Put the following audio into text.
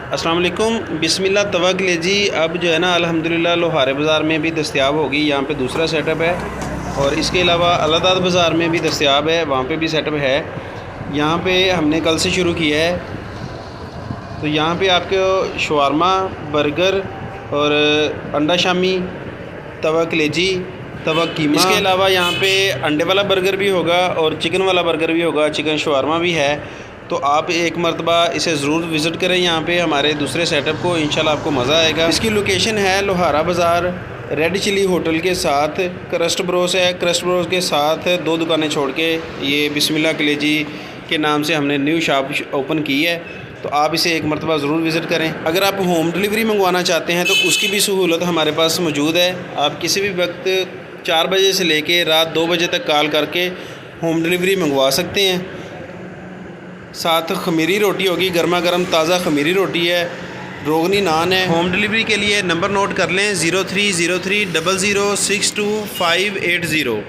अस्सलाम वालेकुम। बिस्मिल्लाह तवा कलेजी अब जो है ना अल्हम्दुलिल्लाह लोहारे बाज़ार में भी दस्तयाब होगी। यहाँ पे दूसरा सेटअप है और इसके अलावा अलादाद बाज़ार में भी दस्तयाब है, वहाँ पे भी सेटअप है। यहाँ पे हमने कल से शुरू किया है। तो यहाँ पे आपको शवारमा, बर्गर और अंडा शामी, तवा कलेजी, तवा कीमा, इसके अलावा यहाँ पे अंडे वाला बर्गर भी होगा और चिकन वाला बर्गर भी होगा, चिकन शवारमा भी है। तो आप एक मरतबा इसे ज़रूर विज़िट करें यहाँ पे हमारे दूसरे सेटअप को, इंशाल्लाह आपको मज़ा आएगा। इसकी लोकेशन है लोहारा बाज़ार, रेड चिली होटल के साथ क्रस्ट ब्रोस है। क्रस्ट ब्रोस के साथ 2 दुकानें छोड़ के ये बिस्मिल्लाह कलेजी के नाम से हमने न्यू शॉप ओपन की है। तो आप इसे एक मरतबा ज़रूर विज़िट करें। अगर आप होम डिलीवरी मंगवाना चाहते हैं तो उसकी भी सहूलत हमारे पास मौजूद है। आप किसी भी वक्त 4 बजे से लेके रात 2 बजे तक कॉल करके होम डिलीवरी मंगवा सकते हैं। साथ खमीरी रोटी होगी, गर्मा गर्म ताज़ा खमीरी रोटी है, रोगनी नान है। होम डिलीवरी के लिए नंबर नोट कर लें 03030062 580।